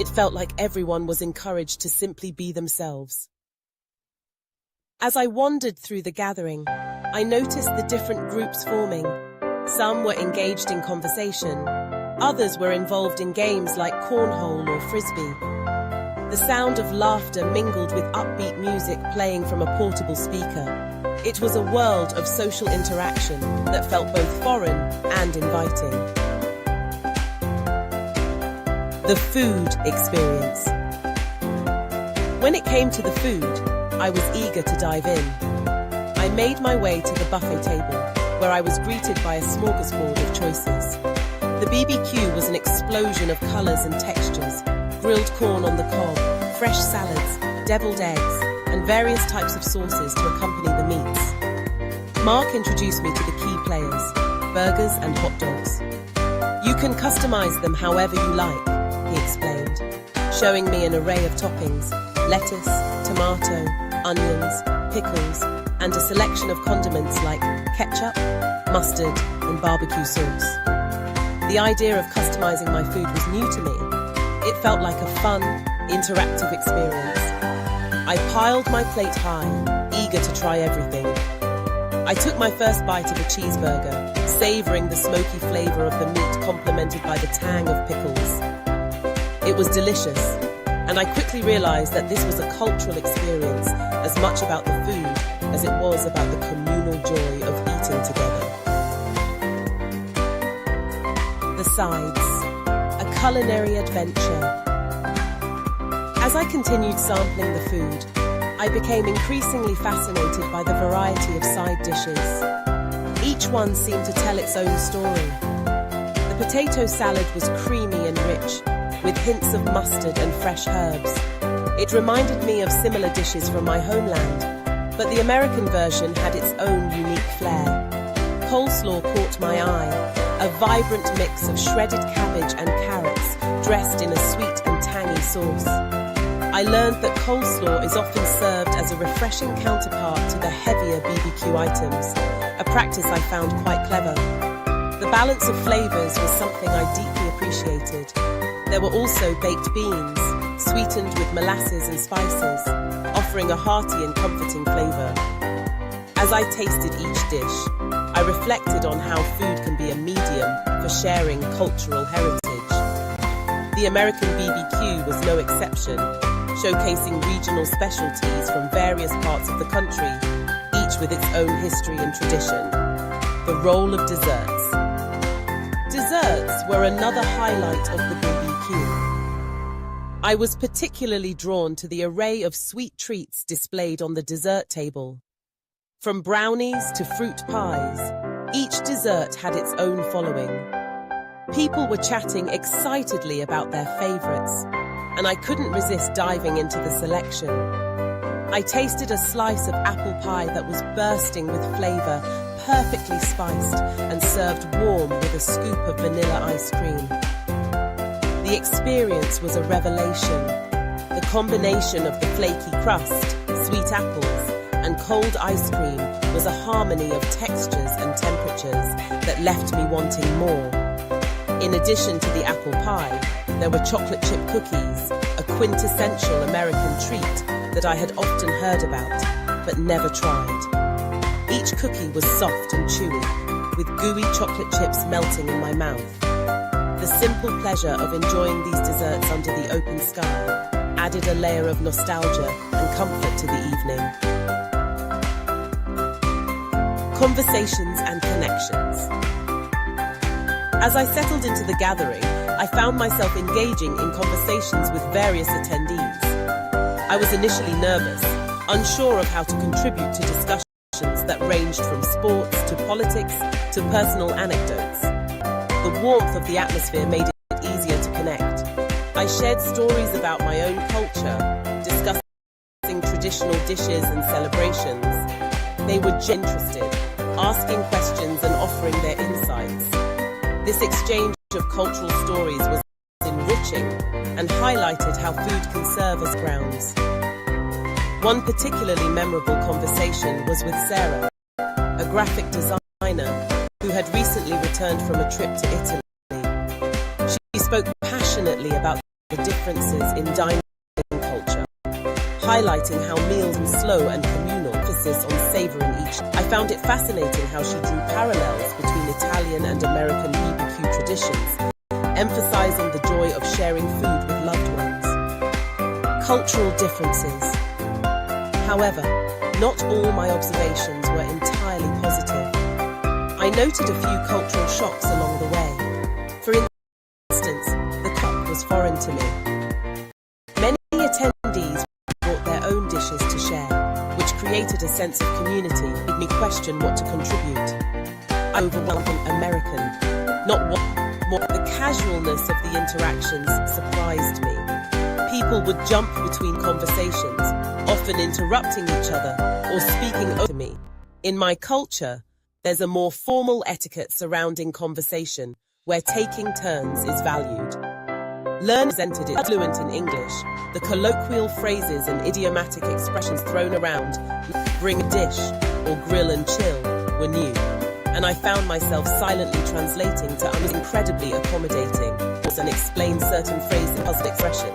It felt like everyone was encouraged to simply be themselves. As I wandered through the gathering, I noticed the different groups forming. Some were engaged in conversation, others were involved in games like cornhole or frisbee. The sound of laughter mingled with upbeat music playing from a portable speaker. It was a world of social interaction that felt both foreign and inviting. The food experience. When it came to the food, I was eager to dive in. I made my way to the buffet table, where I was greeted by a smorgasbord of choices. The BBQ was an explosion of colors and textures: grilled corn on the cob, fresh salads, deviled eggs, and various types of sauces to accompany the meats. Mark introduced me to the key players: burgers and hot dogs. You can customize them however you like, he explained, showing me an array of toppings: lettuce, tomato, onions, pickles, and a selection of condiments like ketchup, mustard, and barbecue sauce. The idea of customizing my food was new to me. It felt like a fun, interactive experience. I piled my plate high, eager to try everything. I took my first bite of a cheeseburger, savoring the smoky flavor of the meat complemented by the tang of pickles. It was delicious, and I quickly realized that this was a cultural experience as much about the food as it was about the communal joy of eating together. The sides, a culinary adventure. As I continued sampling the food, I became increasingly fascinated by the variety of side dishes. Each one seemed to tell its own story. The potato salad was creamy and rich, with hints of mustard and fresh herbs. It reminded me of similar dishes from my homeland, but the American version had its own unique flair. Coleslaw caught my eye, a vibrant mix of shredded cabbage and carrots dressed in a sweet and tangy sauce. I learned that coleslaw is often served as a refreshing counterpart to the heavier BBQ items, a practice I found quite clever. The balance of flavors was something I deeply appreciated. There were also baked beans, sweetened with molasses and spices, offering a hearty and comforting flavor. As I tasted each dish, I reflected on how food can be a medium for sharing cultural heritage. The American BBQ was no exception, showcasing regional specialties from various parts of the country, each with its own history and tradition. The role of desserts. Desserts were another highlight of the BBQ. I was particularly drawn to the array of sweet treats displayed on the dessert table. From brownies to fruit pies, each dessert had its own following. People were chatting excitedly about their favorites, and I couldn't resist diving into the selection. I tasted a slice of apple pie that was bursting with flavor, perfectly spiced and served warm with a scoop of vanilla ice cream. The experience was a revelation. The combination of the flaky crust, sweet apples, and cold ice cream was a harmony of textures and temperatures that left me wanting more. In addition to the apple pie, there were chocolate chip cookies, a quintessential American treat that I had often heard about, but never tried. Each cookie was soft and chewy, with gooey chocolate chips melting in my mouth. The simple pleasure of enjoying these desserts under the open sky added a layer of nostalgia and comfort to the evening. Conversations and connections. As I settled into the gathering, I found myself engaging in conversations with various attendees. I was initially nervous, unsure of how to contribute to discussions that ranged from sports to politics to personal anecdotes. The warmth of the atmosphere made it easier to connect. I shared stories about my own culture, discussing traditional dishes and celebrations. They were interested, asking questions and offering their insights. This exchange of cultural stories was enriching and highlighted how food can serve as grounds. One particularly memorable conversation was with Sarah, a graphic designer who had recently returned from a trip to Italy. She spoke passionately about the differences in dining culture, highlighting how meals are slow and communal, emphasis on savoring each. I found it fascinating how she drew parallels between Italian and American BBQ traditions, emphasizing the joy of sharing food with loved ones. Cultural differences. However, not all my observations were entirely positive. I noted a few cultural shocks along the way. For instance, the cook was foreign to me. Many attendees brought their own dishes to share, which created a sense of community, made me question what to contribute. I overwhelmed American, not what more. The casualness of the interactions surprised me. People would jump between conversations, often interrupting each other or speaking over me. In my culture, there's a more formal etiquette surrounding conversation, where taking turns is valued. Learners entered it fluent in English. The colloquial phrases and idiomatic expressions thrown around, bring a dish or grill and chill, were new. And I found myself silently translating to others, incredibly accommodating, and explain certain phrases and puzzled expression.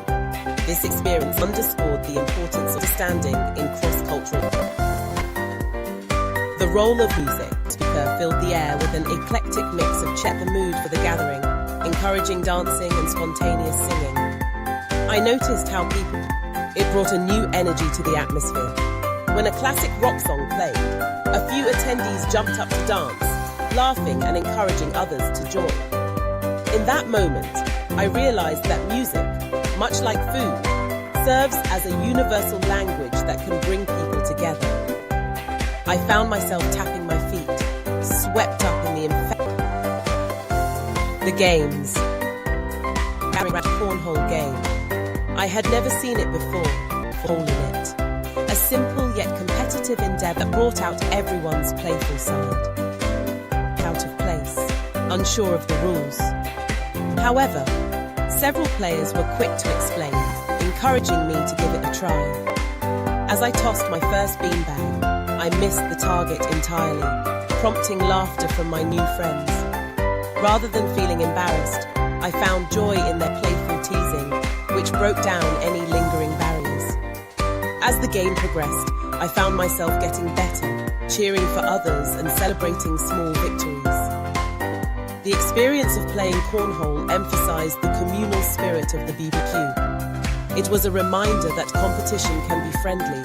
This experience underscored the importance of understanding in cross-cultural. The role of music speaker filled the air with an eclectic mix of set the mood for the gathering, encouraging dancing and spontaneous singing. I noticed how it brought a new energy to the atmosphere. When a classic rock song played, a few attendees jumped up to dance, laughing and encouraging others to join. In that moment, I realized that music, much like food, serves as a universal language that can bring people together. I found myself tapping my feet, swept up in the games. Cornhole game. I had never seen it before, hole in it. A simple yet competitive endeavor that brought out everyone's playful side. Out of place, unsure of the rules. However, several players were quick to explain, encouraging me to give it a try. As I tossed my first beanbag, I missed the target entirely, prompting laughter from my new friends. Rather than feeling embarrassed, I found joy in their playful teasing, which broke down any lingering barriers. As the game progressed, I found myself getting better, cheering for others and celebrating small victories. The experience of playing cornhole emphasized the communal spirit of the BBQ. It was a reminder that competition can be friendly,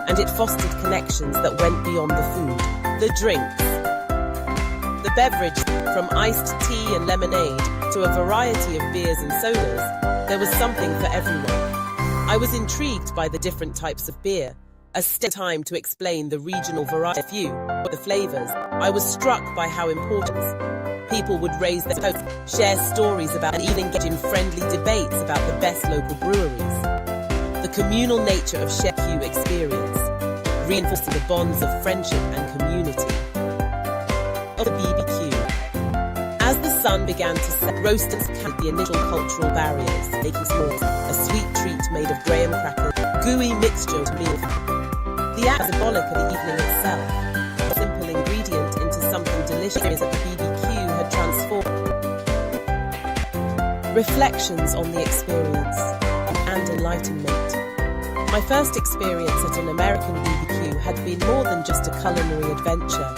and it fostered connections that went beyond the food. The drinks. The beverage, from iced tea and lemonade to a variety of beers and sodas, there was something for everyone. I was intrigued by the different types of beer, a time to explain the regional variety of few, the flavors. I was struck by how important people would raise their toasts, share stories about, and even engage in friendly debates about the best local breweries. The communal nature of BBQ experience, reinforcing the bonds of friendship and community. Of the BBQ. As the sun began to set, roasters capped the initial cultural barriers, making s'mores, a sweet treat made of graham crackers, gooey mixture to meal. The act symbolic of the evening itself, a simple ingredient into something delicious that the BBQ had transformed. Reflections on the experience and enlightenment. My first experience at an American BBQ had been more than just a culinary adventure.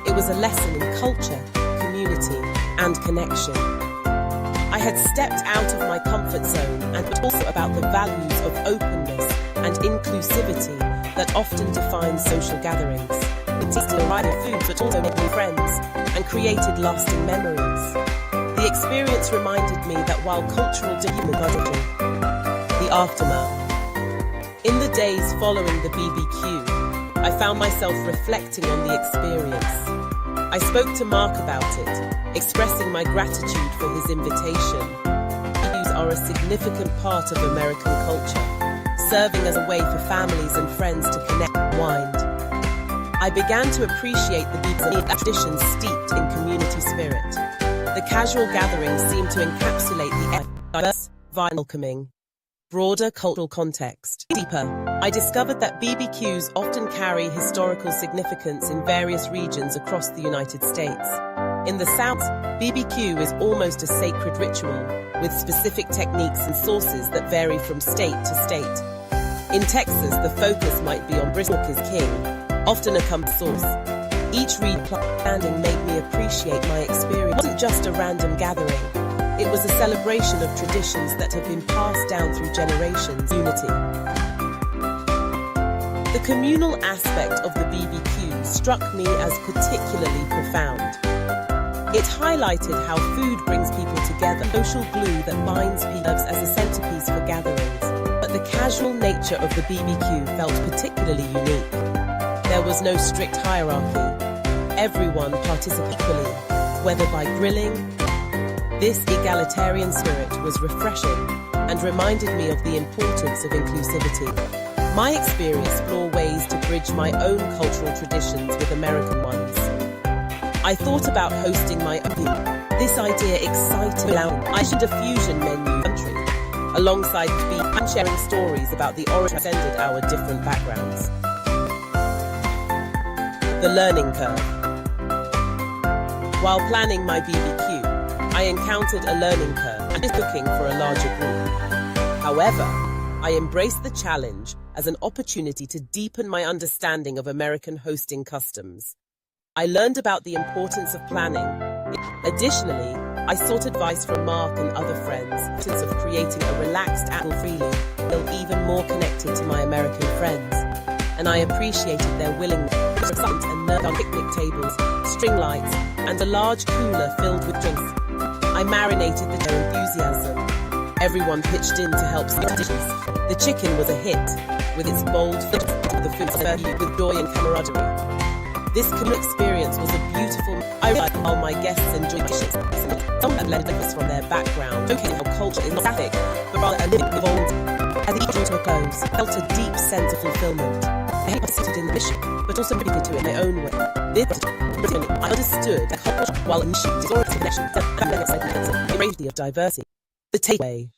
It was a lesson in culture, community, and connection. I had stepped out of my comfort zone and also about the values of openness and inclusivity that often define social gatherings. It tasted a variety of foods but also made new friends and created lasting memories. The experience reminded me that while cultural the aftermath. In the days following the BBQ, I found myself reflecting on the experience. I spoke to Mark about it, expressing my gratitude for his invitation. BBQs are a significant part of American culture, serving as a way for families and friends to connect and wind. I began to appreciate the BBQ traditions steeped in community spirit. The casual gatherings seemed to encapsulate the diverse, welcoming, broader cultural context. Deeper, I discovered that BBQs often carry historical significance in various regions across the United States. In the South, BBQ is almost a sacred ritual, with specific techniques and sauces that vary from state to state. In Texas, the focus might be on brisket is king, often accompanied sauce. Each standing made me appreciate my experience. It wasn't just a random gathering. It was a celebration of traditions that have been passed down through generations. Unity. The communal aspect of the BBQ struck me as particularly profound. It highlighted how food brings people together, social glue that binds people as a centerpiece for gatherings. But the casual nature of the BBQ felt particularly unique. There was no strict hierarchy. Everyone participated equally, whether by grilling. This egalitarian spirit was refreshing and reminded me of the importance of inclusivity. My experience explored ways to bridge my own cultural traditions with American ones. I thought about hosting my own. This idea excited me. I should a fusion menu country, alongside beef and sharing stories about the origin transcended our different backgrounds. The learning curve. While planning my BBQ, I encountered a learning curve and is cooking for a larger group. However, I embraced the challenge as an opportunity to deepen my understanding of American hosting customs. I learned about the importance of planning. Additionally, I sought advice from Mark and other friends of creating a relaxed atmosphere freely, feel even more connected to my American friends. And I appreciated their willingness to sit and nerd on picnic tables, string lights, and a large cooler filled with drinks. I marinated their enthusiasm. Everyone pitched in to help set dishes. The chicken was a hit, with its bold flavor, the food served with joy and camaraderie. This communal experience was a beautiful. I realized while my guests enjoyed dishes, some had led us from their background, showcasing how culture is not static, but rather a living, evolved. As each drew to a close, I felt a deep sense of fulfillment. I participated in the mission, but also contributed to it in my own way. I understood that culture, while initiating historical connections, and the variety of diversity. The takeaway.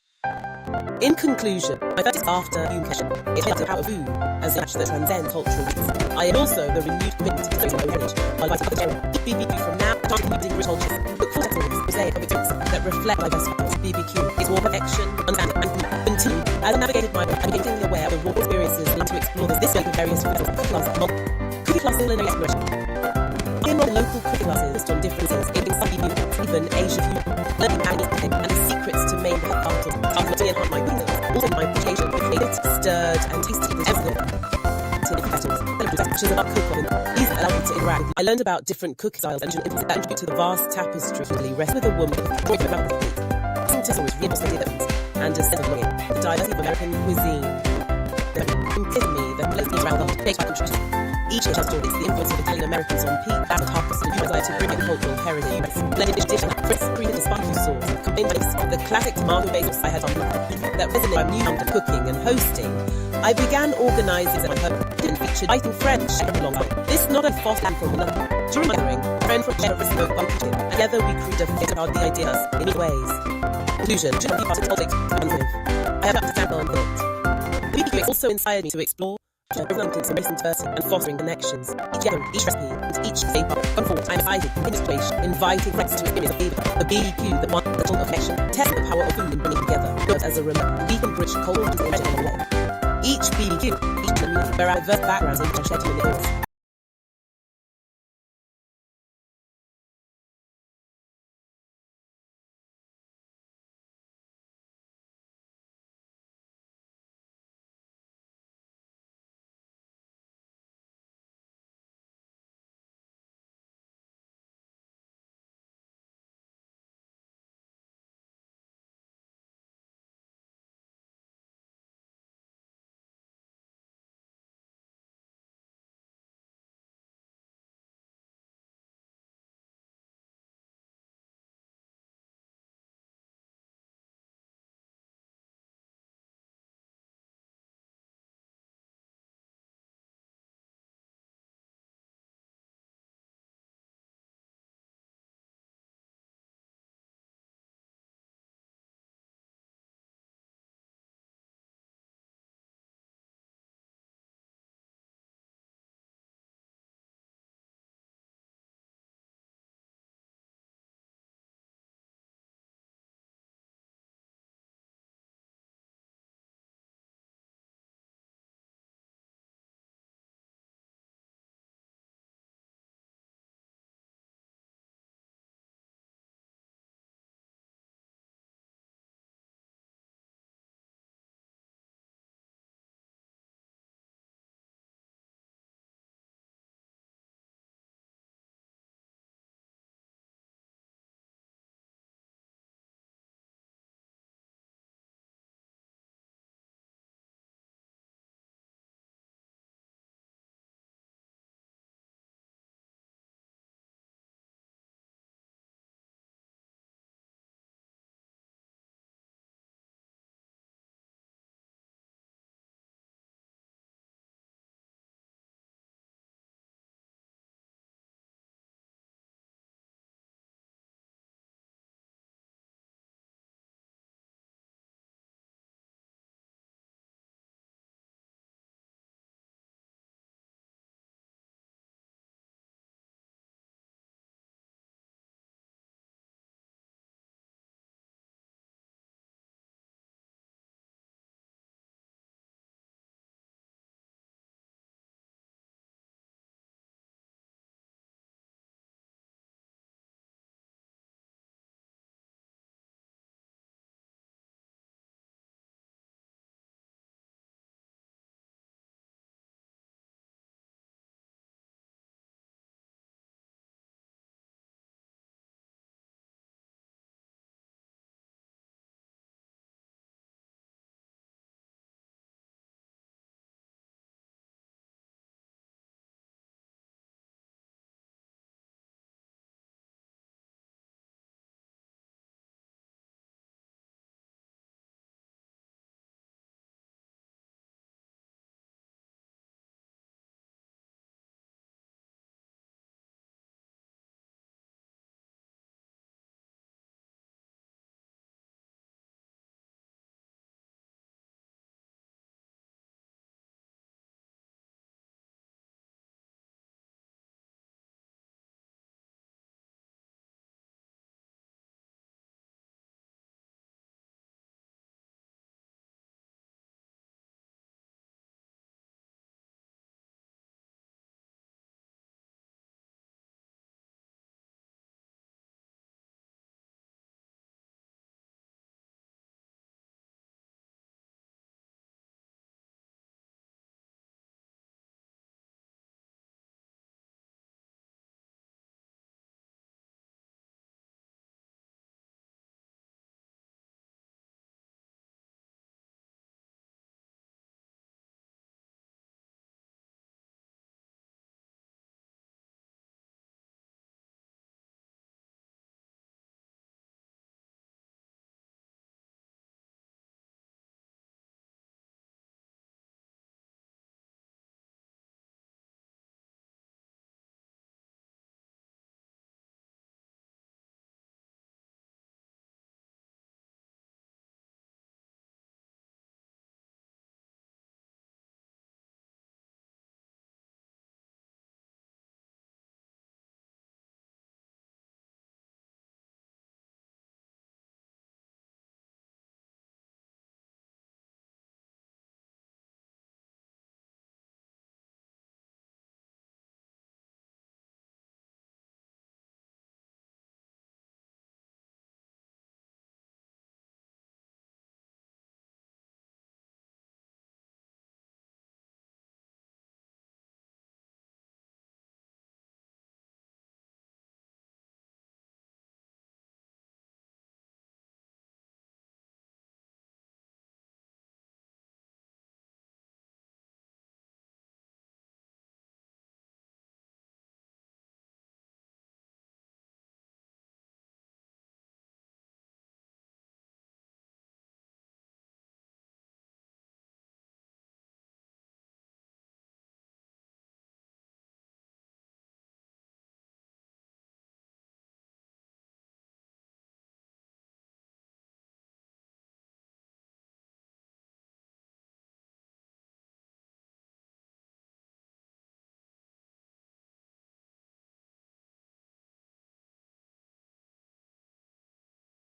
In conclusion, my first after education is the power of food as a match that transcends cultural roots. I am also the renewed commitment to social heritage. I like to eat BBQ from now on including rich cultures. Look for testimonies, mosaic of experiences that reflect diverse factors. BBQ is more perfection, understanding, and continue. As I navigated my work, I'm getting aware of the raw experiences and to explore this way with various foods, cookie class culinary exploration. I enrolled in local cooking classes based on differences in some BBQ, even Asian food, learning cooking, and the secrets to make the part of to enhance my meals. Also, my appreciation for it, stirred and tasty with everything. Which is about cooking. These allow me to interact. I learned about different cooking styles and that contribute to the vast tapestry. Rest with a woman with a about the food. Some was really and a sense of longing. The diversity of American cuisine. Consider me that places around the world contribution. Each dish has stories. The influence of Italian Americans on peak, that's a tapestry. You desire to bring in cultural heritage. Blended dish and crisp, created barbecue sauce. Combined with the classic tomato basil I had on that resonated with new and cooking and hosting. I began organizing my home. Didn't feature writing French along. This not a fast and from another. During my gathering, a friend from China spoke one kitchen. Together we created a fit about the ideas in many ways. Conclusion. Should be part of politics. I have to sample on it. BBQ also inspired me to explore and fostering connections. Each recipe and each flavor. I'm inviting friends to experience the flavor. The BBQ, the wonderful affection, test the power of food and bringing together. As a reminder, we can bridge culture and way. Each BBQ, each community, where our diverse backgrounds and shared in the